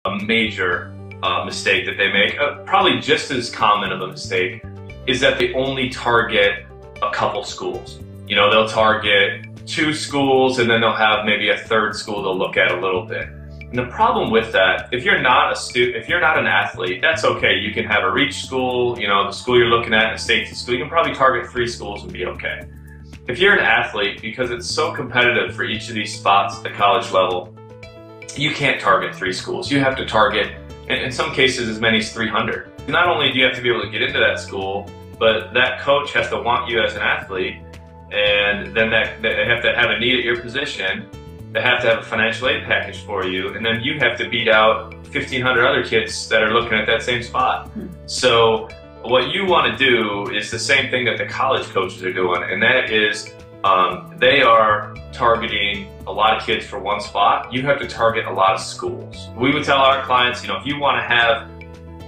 A major mistake that they make, probably just as common of a mistake, is that they only target a couple schools. You know, they'll target 2 schools and then they'll have maybe a 3rd school they'll look at a little bit. And the problem with that, if you're not an athlete, that's okay. You can have a reach school, you know, the school you're looking at, a state school, you can probably target 3 schools and be okay. If you're an athlete, because it's so competitive for each of these spots at the college level, you can't target 3 schools. You have to target, in some cases, as many as 300. Not only do you have to be able to get into that school, but that coach has to want you as an athlete, and then they have to have a need at your position. They have to have a financial aid package for you, and then you have to beat out 1,500 other kids that are looking at that same spot. So what you want to do is the same thing that the college coaches are doing, and that is they are targeting a lot of kids for one spot. You have to target a lot of schools. We would tell our clients, you know, if you want to have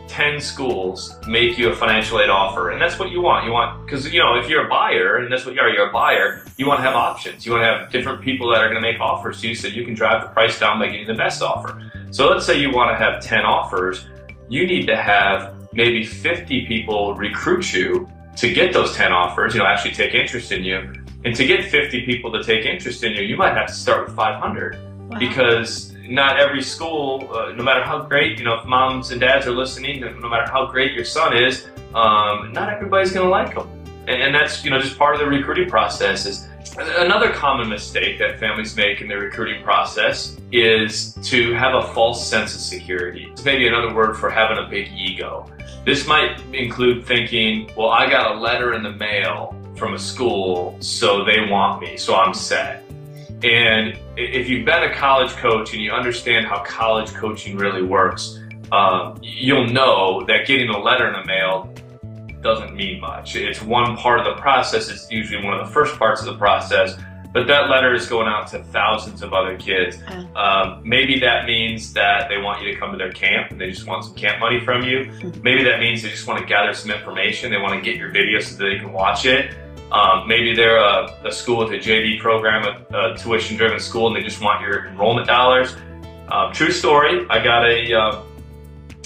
10 schools make you a financial aid offer, and that's what you want, because, you know, if you're a buyer, and that's what you are, you're a buyer, you want to have options. You want to have different people that are going to make offers to you so you can drive the price down by getting the best offer. So let's say you want to have 10 offers, you need to have maybe 50 people recruit you to get those 10 offers, you know, actually take interest in you. And to get 50 people to take interest in you, you might have to start with 500. Wow. Because not every school, no matter how great, you know, if moms and dads are listening, no matter how great your son is, not everybody's going to like him. And that's, you know, just part of the recruiting process. Is another common mistake that families make in the recruiting process is to have a false sense of security. It's maybe another word for having a big ego. This might include thinking, well, I got a letter in the mail from a school, so they want me, so I'm set. And if you've been a college coach and you understand how college coaching really works, you'll know that getting a letter in the mail doesn't mean much. It's one part of the process. It's usually one of the first parts of the process, but that letter is going out to thousands of other kids. Maybe that means that they want you to come to their camp and they just want some camp money from you. Maybe that means they just want to gather some information. They want to get your video so that they can watch it. Maybe they're a school with a JV program, a tuition-driven school, and they just want your enrollment dollars. True story. I got a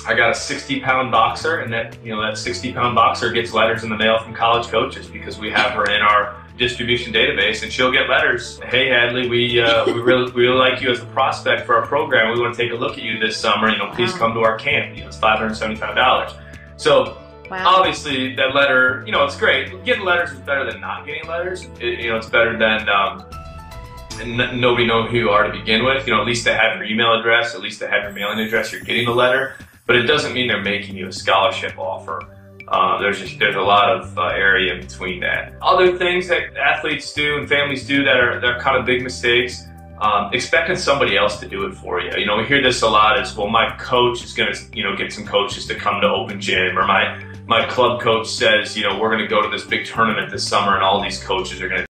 60-pound boxer, and that 60-pound boxer gets letters in the mail from college coaches because we have her in our distribution database, and she'll get letters. Hey, Hadley, we really like you as a prospect for our program. We want to take a look at you this summer. You know, please come to our camp. You know, it's $575. So. Wow. Obviously, that letter, you know, it's great. Getting letters is better than not getting letters. You know, it's better than nobody knowing who you are to begin with. You know, at least they have your email address, at least they have your mailing address, you're getting the letter. But it doesn't mean they're making you a scholarship offer. There's a lot of area in between that. Other things that athletes do and families do that are kind of big mistakes. Expecting somebody else to do it for you. You know, we hear this a lot is, well, my coach is going to, you know, get some coaches to come to open gym, or my club coach says, you know, we're going to go to this big tournament this summer and all these coaches are going to